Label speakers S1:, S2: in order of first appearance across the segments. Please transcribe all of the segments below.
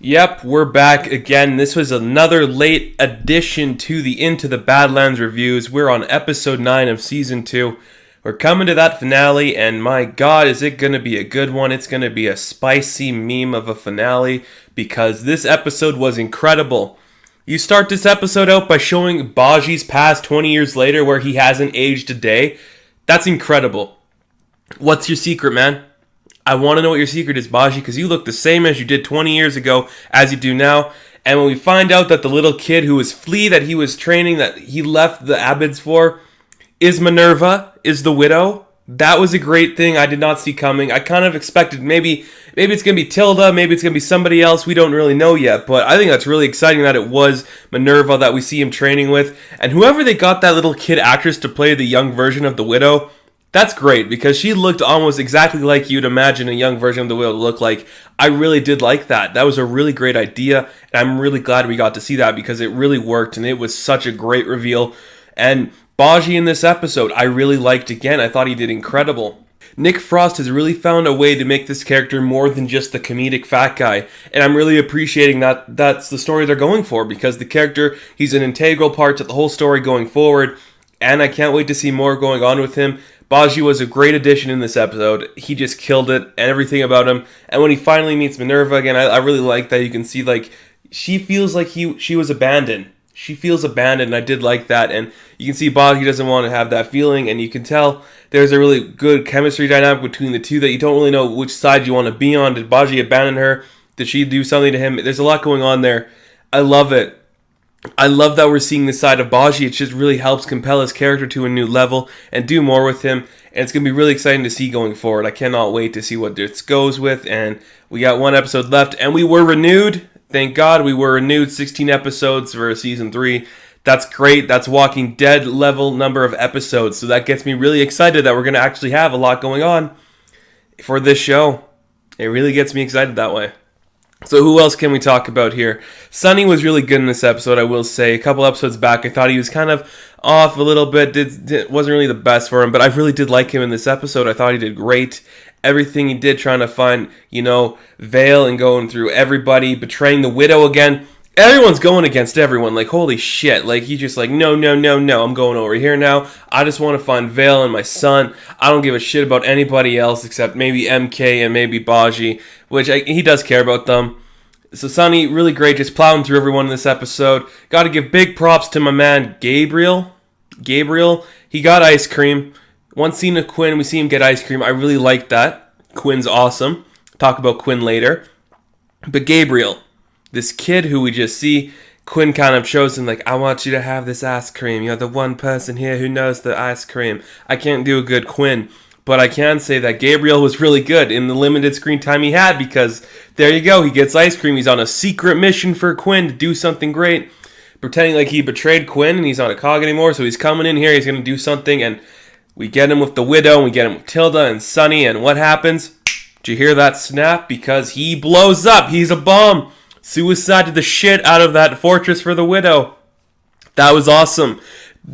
S1: Yep, we're back again. This was another late addition to the Into the Badlands reviews. We're on episode 9 of season 2. We're coming to that finale, and my god, is it going to be a good one. It's going to be a spicy meme of a finale, because this episode was incredible. You start this episode out by showing Baji's past 20 years later, where he hasn't aged a day. That's incredible. What's your secret, man? I want to know what your secret is, Baji, because you look the same as you did 20 years ago as you do now. And when we find out that the little kid who was Flea that he was training, that he left the Abids for, is Minerva, is the widow. That was a great thing I did not see coming. I kind of expected maybe it's going to be Tilda, maybe it's going to be somebody else. We don't really know yet, but I think that's really exciting that it was Minerva that we see him training with. And whoever they got that little kid actress to play the young version of the widow, that's great, because she looked almost exactly like you'd imagine a young version of the widow to look like. I really did like that. That was a really great idea, and I'm really glad we got to see that, because it really worked, and it was such a great reveal. And Baji in this episode, I really liked again. I thought he did incredible. Nick Frost has really found a way to make this character more than just the comedic fat guy, and I'm really appreciating that that's the story they're going for, because the character, he's an integral part to the whole story going forward, and I can't wait to see more going on with him. Baji was a great addition in this episode. He just killed it, and everything about him. And when he finally meets Minerva again, I really like that. You can see, like, she feels like she was abandoned. She feels abandoned, and I did like that. And you can see Baji doesn't want to have that feeling, and you can tell there's a really good chemistry dynamic between the two that you don't really know which side you want to be on. Did Baji abandon her? Did she do something to him? There's a lot going on there. I love it. I love that we're seeing this side of Baji. It just really helps compel his character to a new level and do more with him. And it's going to be really exciting to see going forward. I cannot wait to see what this goes with. And we got one episode left, and we were renewed. Thank God we were renewed. 16 episodes for season 3. That's great. That's Walking Dead level number of episodes. So that gets me really excited that we're going to actually have a lot going on for this show. It really gets me excited that way. So who else can we talk about here? Sonny was really good in this episode, I will say. A couple episodes back, I thought he was kind of off a little bit. Wasn't really the best for him, but I really did like him in this episode. I thought he did great. Everything he did trying to find, Vale and going through everybody, betraying the widow again. Everyone's going against everyone. Like, holy shit. Like, he's just like, no, I'm going over here now. I just want to find Vale and my son. I don't give a shit about anybody else except maybe MK and maybe Baji, which he does care about them. So Sonny, really great, just plowing through everyone in this episode. Got to give big props to my man Gabriel, he got ice cream. One scene of Quinn, we see him get ice cream. I really like that. Quinn's awesome. Talk about Quinn later. But Gabriel, this kid who we just see, Quinn kind of shows him, like, I want you to have this ice cream. You're the one person here who knows the ice cream. I can't do a good Quinn, but I can say that Gabriel was really good in the limited screen time he had, because there you go, he gets ice cream. He's on a secret mission for Quinn to do something great, pretending like he betrayed Quinn and he's not a cog anymore, so he's coming in here, he's going to do something, and we get him with the widow, and we get him with Tilda and Sonny, and what happens? Did you hear that snap? Because he blows up. He's a bomb. Suicided the shit out of that fortress for the widow. That was awesome.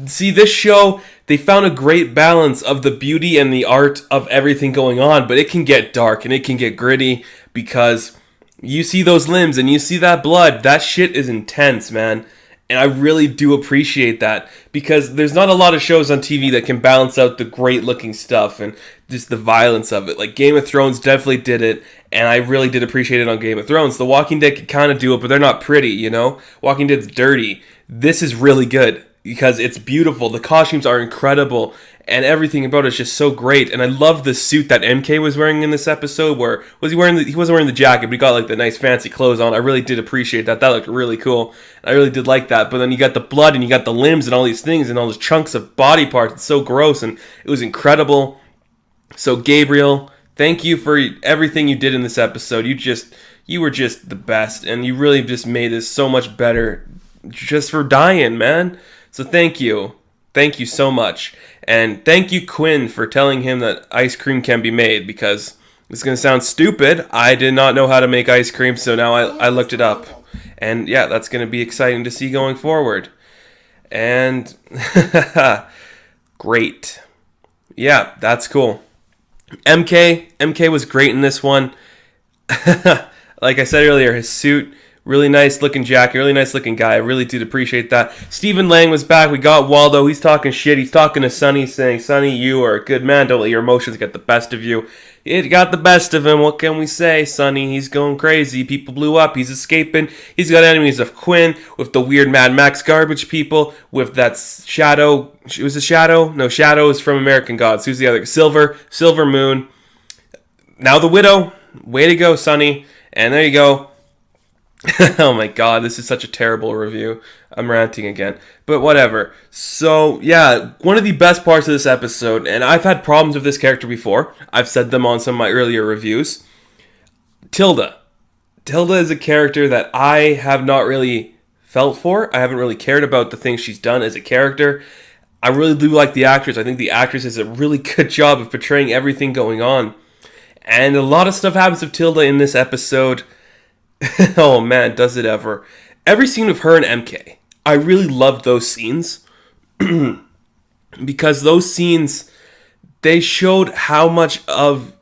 S1: See, this show, they found a great balance of the beauty and the art of everything going on, but it can get dark and it can get gritty, because you see those limbs and you see that blood. That shit is intense, man. And I really do appreciate that, because there's not a lot of shows on TV that can balance out the great looking stuff and just the violence of it. Like Game of Thrones definitely did it, and I really did appreciate it on Game of Thrones. The Walking Dead could kind of do it, but they're not pretty, Walking Dead's dirty. This is really good, because it's beautiful. The costumes are incredible, and everything about it is just so great. And I love the suit that MK was wearing in this episode. Where was he wearing? He wasn't wearing the jacket, but he got like the nice fancy clothes on. I really did appreciate that. That looked really cool. I really did like that. But then you got the blood and you got the limbs and all these things and all those chunks of body parts. It's so gross, and it was incredible. So Gabriel, thank you for everything you did in this episode. You were just the best, and you really just made this so much better just for dying, man. So thank you. Thank you so much. And thank you, Quinn, for telling him that ice cream can be made, because it's going to sound stupid. I did not know how to make ice cream, so now I looked it up. And yeah, that's going to be exciting to see going forward. And great. Yeah, that's cool. MK was great in this one. Like I said earlier, his suit, really nice looking jacket, really nice looking guy. I really did appreciate that. Stephen Lang was back. We got Waldo. He's talking shit. He's talking to Sonny, saying, Sonny, you are a good man. Don't let your emotions get the best of you. It got the best of him. What can we say? Sonny, he's going crazy. People blew up. He's escaping. He's got enemies of Quinn, with the weird Mad Max garbage people, with that Shadow. It was a Shadow? No, Shadow is from American Gods. Who's the other? Silver Moon. Now the Widow. Way to go, Sonny. And there you go. Oh my god, this is such a terrible review. I'm ranting again. But whatever. So, yeah, one of the best parts of this episode, and I've had problems with this character before. I've said them on some of my earlier reviews. Tilda. Tilda is a character that I have not really felt for. I haven't really cared about the things she's done as a character. I really do like the actress. I think the actress does a really good job of portraying everything going on. And a lot of stuff happens with Tilda in this episode. Oh man, does it ever. Every scene of her and MK, I really loved those scenes. Because those scenes, they showed how much of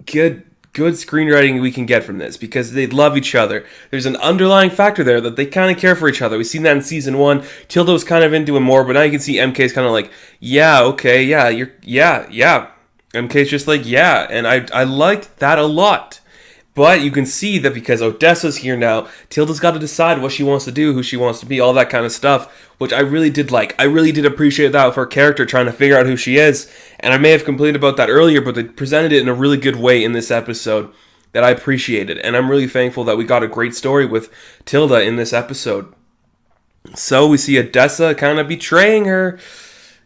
S1: good screenwriting we can get from this. Because they love each other. There's an underlying factor there that they kind of care for each other. We've seen that in season 1. Tilda was kind of into him more, but now you can see MK's kind of like, yeah, okay, yeah, yeah. MK's just like, yeah, and I liked that a lot. But you can see that because Odessa's here now, Tilda's got to decide what she wants to do, who she wants to be, all that kind of stuff, which I really did like. I really did appreciate that with her character trying to figure out who she is, and I may have complained about that earlier, but they presented it in a really good way in this episode that I appreciated, and I'm really thankful that we got a great story with Tilda in this episode. So we see Odessa kind of betraying her.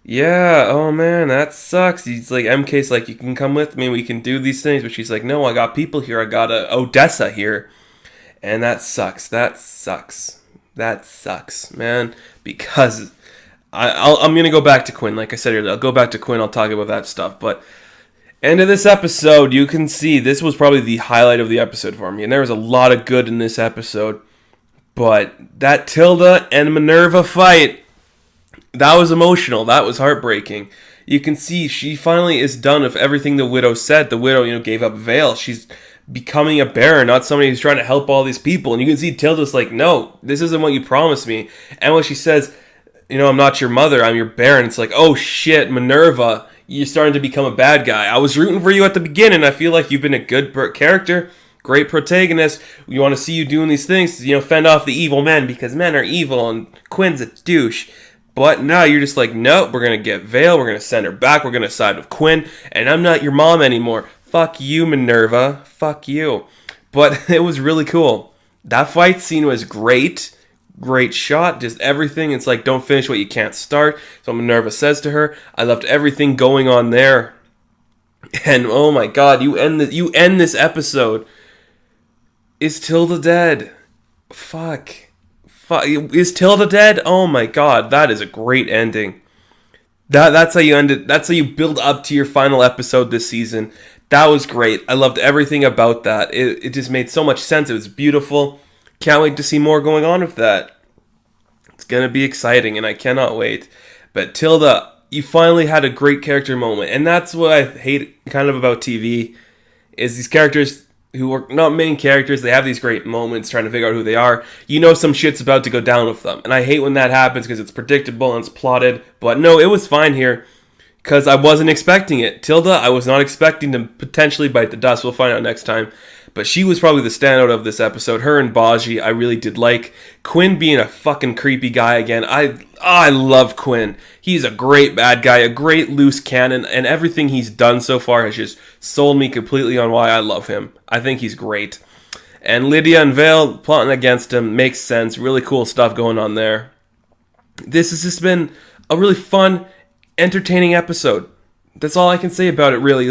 S1: Yeah, oh man, that sucks. He's like, MK's like, you can come with me, we can do these things. But she's like, no, I got people here, I got Odessa here. And that sucks, man. Because I'm going to go back to Quinn, like I said earlier. I'll go back to Quinn, I'll talk about that stuff. But end of this episode, you can see, this was probably the highlight of the episode for me. And there was a lot of good in this episode. But that Tilda and Minerva fight, that was emotional. That was heartbreaking. You can see she finally is done with everything the Widow said. The Widow, gave up Vale. She's becoming a Baron, not somebody who's trying to help all these people. And you can see Tilda's like, no, this isn't what you promised me. And when she says, I'm not your mother, I'm your Baron, it's like, oh shit, Minerva, you're starting to become a bad guy. I was rooting for you at the beginning. I feel like you've been a good character, great protagonist. We want to see you doing these things to, fend off the evil men, because men are evil and Quinn's a douche. But now you're just like, nope, we're going to get Vale, we're going to send her back, we're going to side with Quinn, and I'm not your mom anymore. Fuck you, Minerva. Fuck you. But it was really cool. That fight scene was great. Great shot, just everything. It's like, don't finish what you can't start. So Minerva says to her, I loved everything going on there. And oh my god, you end this episode. Is Tilda dead? Fuck. Is Tilda dead? Oh my god, that is a great ending. That's how you end it. That's how you build up to your final episode this season. That was great. I loved everything about that. It just made so much sense. It was beautiful. Can't wait to see more going on with that. It's going to be exciting, and I cannot wait. But Tilda, you finally had a great character moment. And that's what I hate kind of about TV, is these characters who are not main characters, they have these great moments trying to figure out who they are. Some shit's about to go down with them. And I hate when that happens because it's predictable and it's plotted. But no, it was fine here because I wasn't expecting it. Tilda, I was not expecting to potentially bite the dust. We'll find out next time. But she was probably the standout of this episode. Her and Baji, I really did like. Quinn being a fucking creepy guy again. I love Quinn. He's a great bad guy, a great loose cannon, and everything he's done so far has just sold me completely on why I love him. I think he's great. And Lydia and Vale plotting against him makes sense. Really cool stuff going on there. This has just been a really fun, entertaining episode. That's all I can say about it, really.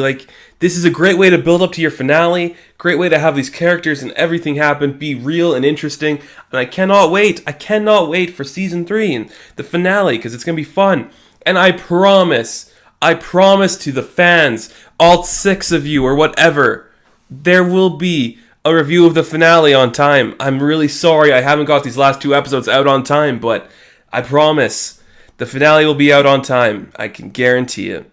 S1: This is a great way to build up to your finale. Great way to have these characters and everything happen, be real and interesting. And I cannot wait. I cannot wait for Season 3 and the finale, because it's going to be fun. And I promise to the fans, all 6 of you or whatever, there will be a review of the finale on time. I'm really sorry I haven't got these last 2 episodes out on time, but I promise the finale will be out on time. I can guarantee it.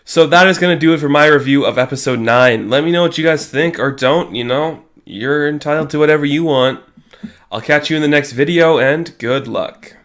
S1: So that is going to do it for my review of episode 9. Let me know what you guys think or don't, You're you're entitled to whatever you want. I'll catch you in the next video, and good luck.